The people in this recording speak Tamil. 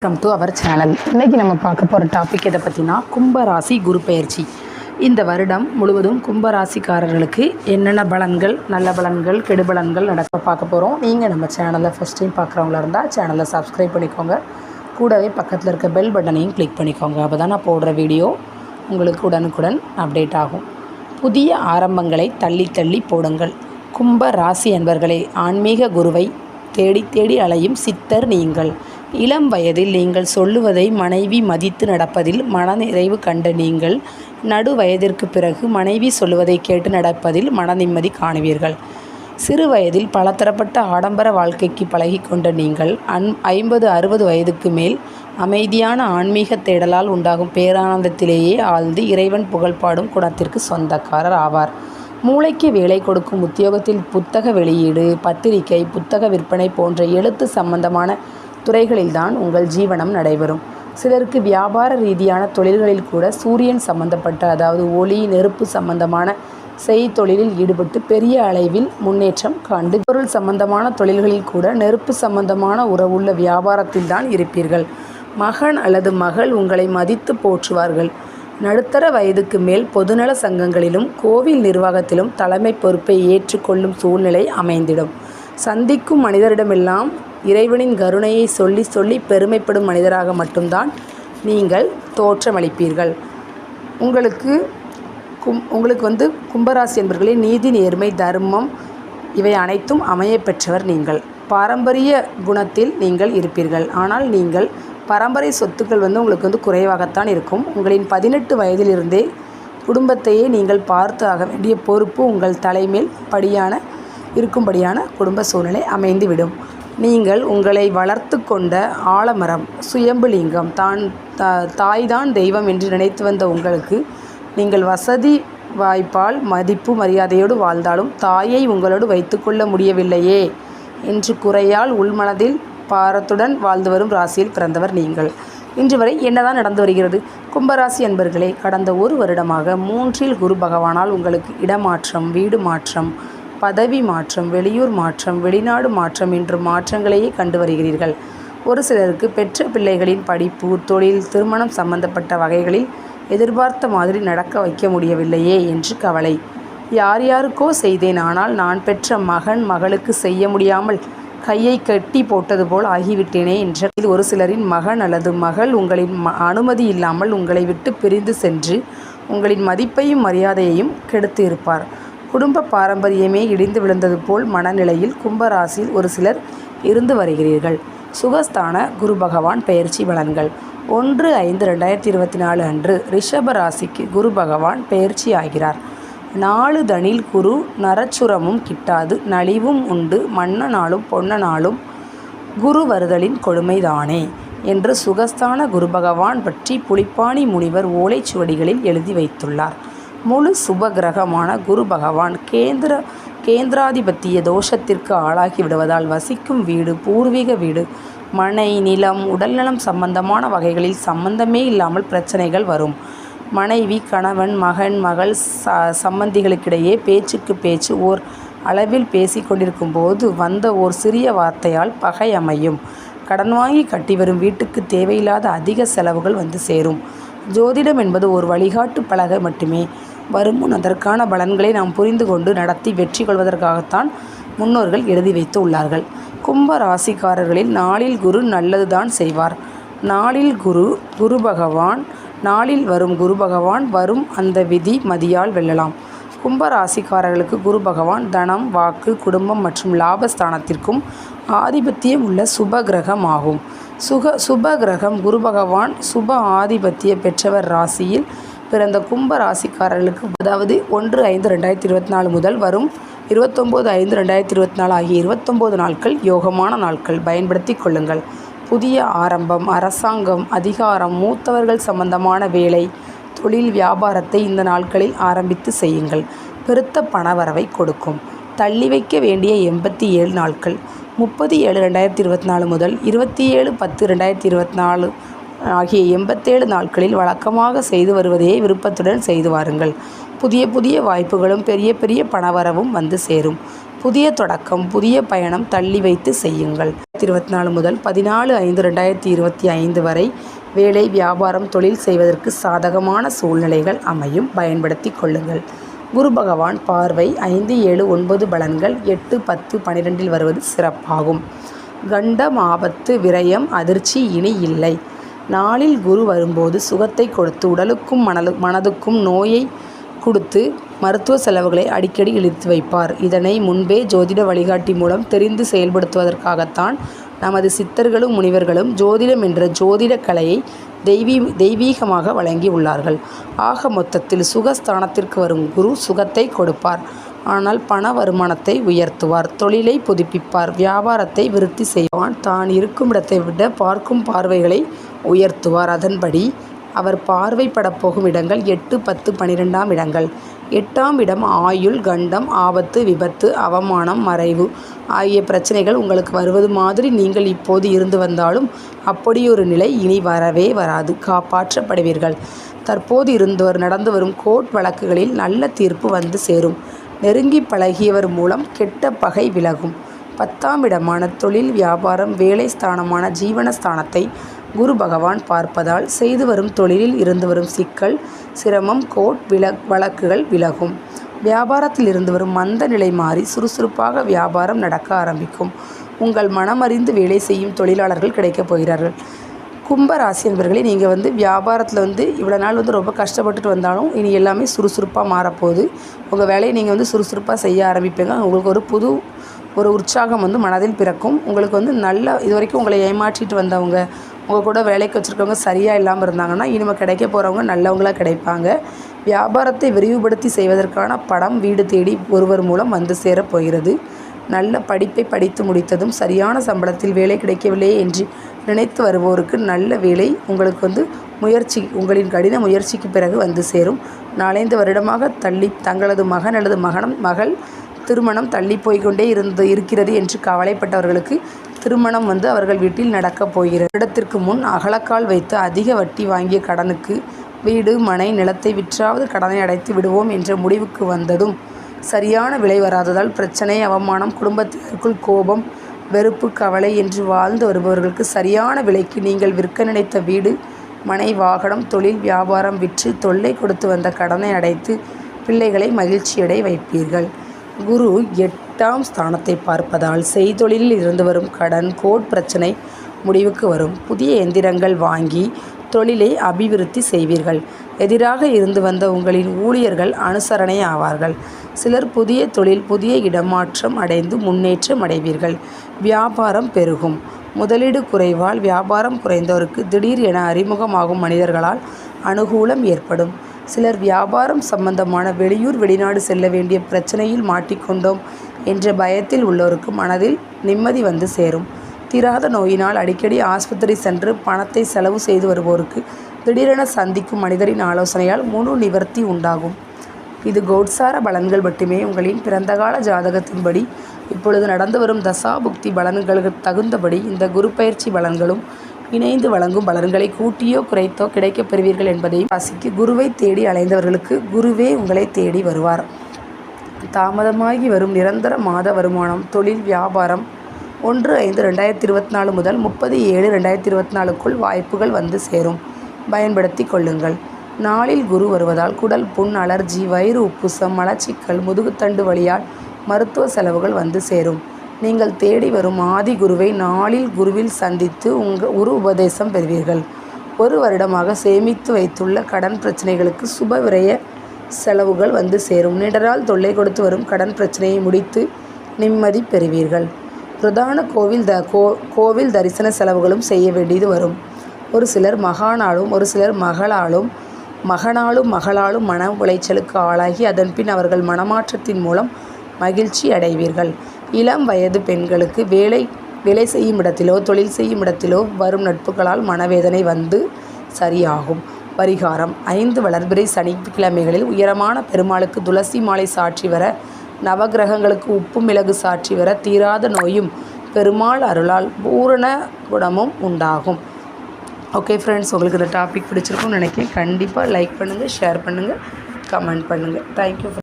Welcome to our channel. இன்றைக்கி நம்ம பார்க்க போகிற டாபிக் எதை பற்றினா கும்பராசி குரு பெயர்ச்சி. இந்த வருடம் முழுவதும் கும்பராசிக்காரர்களுக்கு என்னென்ன பலன்கள், நல்ல பலன்கள், கெடுபலன்கள் நடக்க பார்க்க போகிறோம். நீங்கள் நம்ம சேனலை ஃபஸ்ட் டைம் பார்க்குறவங்களா இருந்தால் சேனலை சப்ஸ்கிரைப் பண்ணிக்கோங்க. கூடவே பக்கத்தில் இருக்க பெல் பட்டனையும் கிளிக் பண்ணிக்கோங்க. அப்போ தான் நான் போடுற வீடியோ உங்களுக்கு உடனுக்குடன் அப்டேட் ஆகும். புதிய ஆரம்பங்களை தள்ளி தள்ளி போடுங்கள். கும்ப ராசி என்பவர்களே, ஆன்மீக குருவை தேடி தேடி அலையும் சித்தர் நீங்கள். இளம் வயதில் நீங்கள் சொல்லுவதை மனைவி மதித்து நடப்பதில் மனநிறைவு கண்ட நீங்கள் நடு வயதிற்கு பிறகு மனைவி சொல்லுவதை கேட்டு நடப்பதில் மன நிம்மதி காணுவீர்கள். சிறு வயதில் பலதரப்பட்ட ஆடம்பர வாழ்க்கைக்கு பழகி கொண்ட நீங்கள் 50-60 வயதுக்கு மேல் அமைதியான ஆன்மீக தேடலால் உண்டாகும் பேரானந்தத்திலேயே ஆழ்ந்து இறைவன் புகழ்பாடும் குணத்திற்கு சொந்தக்காரர் ஆவார். மூளைக்கு வேலை கொடுக்கும் உத்தியோகத்தில் புத்தக வெளியீடு, பத்திரிகை, புத்தக விற்பனை போன்ற எழுத்து சம்பந்தமான துறைகளில்தான் உங்கள் ஜீவனம் நடைபெறும். சிலருக்கு வியாபார ரீதியான தொழில்களில் கூட சூரியன் சம்பந்தப்பட்ட, அதாவது ஒளி நெருப்பு சம்பந்தமான செய்தொழிலில் ஈடுபட்டு பெரிய அளவில் முன்னேற்றம் காண்டு, பொருள் சம்பந்தமான தொழில்களில் கூட நெருப்பு சம்பந்தமான உறவுள்ள வியாபாரத்தில் தான் இருப்பீர்கள். மகன் அல்லது மகள் உங்களை மதித்து போற்றுவார்கள். நடுத்தர வயதுக்கு மேல் பொதுநல சங்கங்களிலும் கோவில் நிர்வாகத்திலும் தலைமை பொறுப்பை ஏற்றுக்கொள்ளும் சூழ்நிலை அமைந்திடும். சந்திக்கும் மனிதரிடமெல்லாம் இறைவனின் கருணையை சொல்லி சொல்லி பெருமைப்படும் மனிதராக மட்டும்தான் நீங்கள் தோற்றமளிப்பீர்கள். உங்களுக்கு கும்பராசி என்பவர்களே, நீதி, நேர்மை, தர்மம் இவை அனைத்தும் அமைய பெற்றவர் நீங்கள். பாரம்பரிய குணத்தில் நீங்கள் இருப்பீர்கள். ஆனால் நீங்கள் பரம்பரை சொத்துக்கள் உங்களுக்கு குறைவாகத்தான் இருக்கும். உங்களின் 18 வயதிலிருந்தே குடும்பத்தையே நீங்கள் பார்த்து ஆக வேண்டிய பொறுப்பு உங்கள் தலைமேல் இருக்கும்படியான குடும்ப சூழ்நிலை அமைந்துவிடும். நீங்கள் உங்களை வளர்த்து கொண்ட ஆலமரம், சுயம்புலிங்கம், தாய்தான் தெய்வம் என்று நினைத்து வந்த உங்களுக்கு நீங்கள் வசதி வாய்ப்பால் மதிப்பு மரியாதையோடு வாழ்ந்தாலும் தாயை உங்களோடு வைத்துக்கொள்ள முடியவில்லையே என்று குறையால் உள்மனதில் பாரத்துடன் வாழ்ந்து வரும் ராசியில் பிறந்தவர் நீங்கள். இன்று வரை என்னதான் நடந்து வருகிறது? கும்பராசி என்பர்களே, கடந்த ஒரு வருடமாக 3ல் குரு பகவானால் உங்களுக்கு இடமாற்றம், வீடு மாற்றம், பதவி மாற்றம், வெளியூர் மாற்றம், வெளிநாடு மாற்றம் என்று மாற்றங்களையே கண்டு வருகிறீர்கள். ஒரு சிலருக்கு பெற்ற பிள்ளைகளின் படிப்பு, தொழில், திருமணம் சம்பந்தப்பட்ட வகைகளில் எதிர்பார்த்த மாதிரி நடக்க வைக்க முடியவில்லையே என்று கவலை. யார் யாருக்கோ செய்தேன், ஆனால் நான் பெற்ற மகன் மகளுக்கு செய்ய முடியாமல் கையை கட்டி போட்டது போல் ஆகிவிட்டேனே என்ற ஒரு சிலரின் மகன் அல்லது மகள் உங்களின் அனுமதி இல்லாமல் உங்களை விட்டு பிரிந்து சென்று உங்களின் மதிப்பையும் மரியாதையையும் கெடுத்து இருப்பார். குடும்ப பாரம்பரியமே இடிந்து விழுந்தது போல் மனநிலையில் கும்பராசியில் ஒரு சிலர் இருந்து வருகிறீர்கள். சுகஸ்தான குரு பகவான் பெயர்ச்சி பலன்கள். 1/5/2024 அன்று ரிஷப ராசிக்கு குரு பகவான் பெயர்ச்சி ஆகிறார். 4 தனில் குரு நரச்சுரமும் கிட்டாது, நலிவும் உண்டு, மன்னனாலும் பொன்னனாலும் குரு வருதலின் கொடுமைதானே என்று சுகஸ்தான குரு பகவான் பற்றி புலிப்பாணி முனிவர் ஓலைச்சுவடிகளில் எழுதி வைத்துள்ளார். முழு சுப கிரகமான குரு பகவான் கேந்திராதிபத்திய தோஷத்திற்கு ஆளாகி விடுவதால் வசிக்கும் வீடு, பூர்வீக வீடு, மனை, நிலம், உடல்நலம் சம்பந்தமான வகைகளில் சம்பந்தமே இல்லாமல் பிரச்சனைகள் வரும். மனைவி, கணவன், மகன், மகள் சம்பந்திகளுக்கிடையே பேச்சுக்கு பேச்சு ஓர் அளவில் பேசி கொண்டிருக்கும் போது வந்த ஓர் சிறிய வார்த்தையால் பகை அமையும். கடன் வாங்கி கட்டி வரும் வீட்டுக்கு தேவையில்லாத அதிக செலவுகள் வந்து சேரும். ஜோதிடம் என்பது ஒரு வழிகாட்டு பலகை மட்டுமே. வருமுன் அதற்கான பலன்களை நாம் புரிந்து கொண்டு நடத்தி வெற்றி கொள்வதற்காகத்தான் முன்னோர்கள் எழுதி வைத்து உள்ளார்கள். கும்ப ராசிக்காரர்களில் நாளில் குரு நல்லதுதான் செய்வார். நாளில் வரும் குரு பகவான் வரும் அந்த விதி மதியால் வெல்லலாம். கும்ப ராசிக்காரர்களுக்கு குரு பகவான் தனம், வாக்கு, குடும்பம் மற்றும் லாபஸ்தானத்திற்கும் ஆதிபத்தியம் உள்ள சுப கிரகம் ஆகும். சுப கிரகம் குரு பகவான் சுப ஆதிபத்திய பெற்றவர் ராசியில் பிறந்த கும்ப ராசிக்காரர்களுக்கு, அதாவது 1/5/2024 முதல் வரும் 29/5/2024 ஆகிய 29 நாட்கள் யோகமான நாட்கள். பயன்படுத்தி கொள்ளுங்கள். புதிய ஆரம்பம், அரசாங்கம், அதிகாரம், மூத்தவர்கள் சம்பந்தமான வேலை, தொழில், வியாபாரத்தை இந்த நாட்களில் ஆரம்பித்து செய்யுங்கள். பெருத்த பணவரவை கொடுக்கும். தள்ளி வைக்க வேண்டிய 87 நாட்கள். 30/7/2024 முதல் 27/10/2024 ஆகிய 87 நாட்களில் வழக்கமாக செய்து வருவதையே விருப்பத்துடன் செய்து வாருங்கள். புதிய வாய்ப்புகளும் பெரிய பெரிய பணவரவும் வந்து சேரும். புதிய தொடக்கம், புதிய பயணம் தள்ளி வைத்து செய்யுங்கள். 2024 முதல் 14/5/2025 வரை வேலை, வியாபாரம், தொழில் செய்வதற்கு சாதகமான சூழ்நிலைகள் அமையும். பயன்படுத்தி கொள்ளுங்கள். குரு பகவான் பார்வை 5, 7, 9 பலன்கள் 8, 10, 12 வருவது சிறப்பாகும். கண்டம், ஆபத்து, விரயம், அதிர்ச்சி இனி இல்லை. நாளில் குரு வரும்போது சுகத்தை கொடுத்து உடலுக்கும் மனதுக்கும் நோயை கொடுத்து மருத்துவ செலவுகளை அடிக்கடி இழுத்து வைப்பார். இதனை முன்பே ஜோதிட வழிகாட்டி மூலம் தெரிந்து செயல்படுத்துவதற்காகத்தான் நமது சித்தர்களும் முனிவர்களும் ஜோதிடம் என்ற ஜோதிட கலையை தெய்வீகமாக வழங்கி உள்ளார்கள். ஆக மொத்தத்தில் சுகஸ்தானத்திற்கு வரும் குரு சுகத்தை கொடுப்பார். ஆனால் பண வருமானத்தை உயர்த்துவார், தொழிலை புதுப்பிப்பார், வியாபாரத்தை விருத்தி செய்வான். தான் இருக்கும் இடத்தை விட பார்க்கும் பார்வைகளை உயர்த்துவார். அதன்படி அவர் பார்வைப்படப் போகும் இடங்கள் 8, 10, 12ஆம் இடங்கள். 8ஆம் இடம் ஆயுள், கண்டம், ஆபத்து, விபத்து, அவமானம், மறைவு ஆகிய பிரச்சனைகள் உங்களுக்கு வருவது மாதிரி நீங்கள் இப்போது இருந்து வந்தாலும் அப்படியொரு நிலை இனி வரவே வராது. காப்பாற்றப்படுவீர்கள். தற்போது நடந்து வரும் கோர்ட் வழக்குகளில் நல்ல தீர்ப்பு வந்து சேரும். நெருங்கி பழகியவர் மூலம் கெட்ட பகை விலகும். 10ஆம் இடமான தொழில், வியாபாரம், வேலை ஸ்தானமான ஜீவனஸ்தானத்தை குரு பகவான் பார்ப்பதால் செய்து வரும் தொழிலில் இருந்து வரும் சிக்கல், சிரமம், கோர்ட் வழக்குகள் விலகும். வியாபாரத்தில் இருந்து வரும் மந்த நிலை மாறி சுறுசுறுப்பாக வியாபாரம் நடக்க ஆரம்பிக்கும். உங்கள் மனமறிந்து வேலை செய்யும் தொழிலாளர்கள் கிடைக்கப் போகிறார்கள். கும்பராசி என்பவர்களே, நீங்கள் வியாபாரத்தில் இவ்வளோ நாள் ரொம்ப கஷ்டப்பட்டுட்டு வந்தாலும் இனி எல்லாமே சுறுசுறுப்பாக மாறப்போகுது. உங்கள் வேலையை நீங்கள் சுறுசுறுப்பாக செய்ய ஆரம்பிப்பீங்க. உங்களுக்கு ஒரு உற்சாகம் மனதில் பிறக்கும். உங்களுக்கு நல்ல இது வரைக்கும் உங்களை ஏமாற்றிட்டு வந்தவங்க, உங்கள் கூட வேலைக்கு வச்சுருக்கவங்க சரியாக இல்லாமல் இருந்தாங்கன்னா இனிமேல் கிடைக்க போகிறவங்க நல்லவங்களாக கிடைப்பாங்க. வியாபாரத்தை விரிவுபடுத்தி செய்வதற்கான படம் வீடு தேடி ஒருவர் மூலம் வந்து சேரப்போகிறது. நல்ல படிப்பை படித்து முடித்ததும் சரியான சம்பளத்தில் வேலை கிடைக்கவில்லையே என்று நினைத்து வருவோருக்கு நல்ல வேலை உங்களுக்கு உங்களின் கடின முயற்சிக்கு பிறகு வந்து சேரும். 4-5 வருடமாக தங்களது மகன் அல்லது மகள் திருமணம் தள்ளி போய்கொண்டே இருக்கிறது என்று கவலைப்பட்டவர்களுக்கு திருமணம் அவர்கள் வீட்டில் நடக்கப் போகிறது. இடத்திற்கு முன் அகலக்கால் வைத்து அதிக வட்டி வாங்கிய கடனுக்கு வீடு, மனை, நிலத்தை விற்றாவது கடனை அடைத்து விடுவோம் என்ற முடிவுக்கு வந்ததும் சரியான விலை வராததால் பிரச்சனை, அவமானம், குடும்பத்திற்குள் கோபம், வெறுப்பு, கவலை என்று வாழ்ந்து வருபவர்களுக்கு சரியான விலைக்கு நீங்கள் விற்க நினைத்த வீடு, மனை, வாகனம், தொழில், வியாபாரம் விற்று தொல்லை கொடுத்து வந்த கடனை அடைத்து பிள்ளைகளை மகிழ்ச்சியடை வைப்பீர்கள். குரு 8ஆம் ஸ்தானத்தை பார்ப்பதால் செய்தொழிலில் இருந்து வரும் கடன், கோர்ட் பிரச்சனை முடிவுக்கு வரும். புதிய எந்திரங்கள் வாங்கி தொழிலை அபிவிருத்தி செய்வீர்கள். எதிராக இருந்து வந்த உங்களின் ஊழியர்கள் அனுசரணை ஆவார்கள். சிலர் புதிய தொழில், புதிய இடமாற்றம் அடைந்து முன்னேற்றம் அடைவீர்கள். வியாபாரம் பெருகும். முதலீடு குறைவால் வியாபாரம் குறைந்தோருக்கு திடீர் என அறிமுகமாகும் மனிதர்களால் அனுகூலம் ஏற்படும். சிலர் வியாபாரம் சம்பந்தமான வெளியூர், வெளிநாடு செல்ல வேண்டிய பிரச்சனையில் மாட்டிக்கொண்டோம் என்ற பயத்தில் உள்ளோருக்கு மனதில் நிம்மதி வந்து சேரும். தீராத நோயினால் அடிக்கடி ஆஸ்பத்திரி சென்று பணத்தை செலவு செய்து வருவோருக்கு திடீரென சந்திக்கும் மனிதரின் ஆலோசனையால் முழு நிவர்த்தி உண்டாகும். இது கோட்சார பலன்கள் மட்டுமே. உங்களின் பிறந்தகால ஜாதகத்தின்படி இப்பொழுது நடந்து வரும் தசாபுக்தி பலன்களுக்கு தகுந்தபடி இந்த குரு பயிற்சி பலன்களும் இணைந்து வழங்கும் பலன்களை கூட்டியோ குறைத்தோ கிடைக்கப் பெறுவீர்கள் என்பதையும் ராசிக்கு குருவை தேடி அலைந்தவர்களுக்கு குருவே உங்களை தேடி வருவார். தாமதமாகி வரும் நிரந்தர மாத வருமானம், தொழில், வியாபாரம் 1/5/2024 முதல் 30/7/2024க்குள் வாய்ப்புகள் வந்து சேரும். பயன்படுத்தி கொள்ளுங்கள். நாளில் குரு வருவதால் குடல் புண், அலர்ஜி, வயிறு உப்புசம், மலச்சிக்கல், முதுகுத்தண்டு வலியால் மருத்துவ செலவுகள் வந்து சேரும். நீங்கள் தேடி வரும் ஆதி குருவை நாளில் குருவில் சந்தித்து ஒரு உபதேசம் பெறுவீர்கள். 1 வருடமாக சேமித்து வைத்துள்ள கடன் பிரச்சனைகளுக்கு சுப விரய செலவுகள் வந்து சேரும். நீண்ட தொல்லை கொடுத்து வரும் கடன் பிரச்சனையை முடித்து நிம்மதி பெறுவீர்கள். பிரதான கோவில் தரிசன செலவுகளும் செய்ய வேண்டியது வரும். ஒரு சிலர் ஒரு சிலர் மகளாலும் மன உளைச்சலுக்கு ஆளாகி அதன்பின் அவர்கள் மனமாற்றத்தின் மூலம் மகிழ்ச்சி அடைவீர்கள். இளம் வயது பெண்களுக்கு வேலை செய்யும் இடத்திலோ தொழில் செய்யும் இடத்திலோ வரும் நட்புகளால் மனவேதனை வந்து சரியாகும். பரிகாரம்: 5 வளர்பிறை சனிக்கிழமைகளில் உயரமான பெருமாளுக்கு துளசி மாலை சாற்றி வர, நவகிரகங்களுக்கு உப்பு மிளகு சாற்றி வர தீராத நோயும் பெருமாள் அருளால் பூரண குணமும் உண்டாகும். ஓகே ஃப்ரெண்ட்ஸ், உங்களுக்கு இந்த டாபிக் பிடிச்சிருக்கும்னு நினைக்கிறேன். கண்டிப்பாக லைக் பண்ணுங்கள், ஷேர் பண்ணுங்கள், கமெண்ட் பண்ணுங்கள். தேங்க்யூ.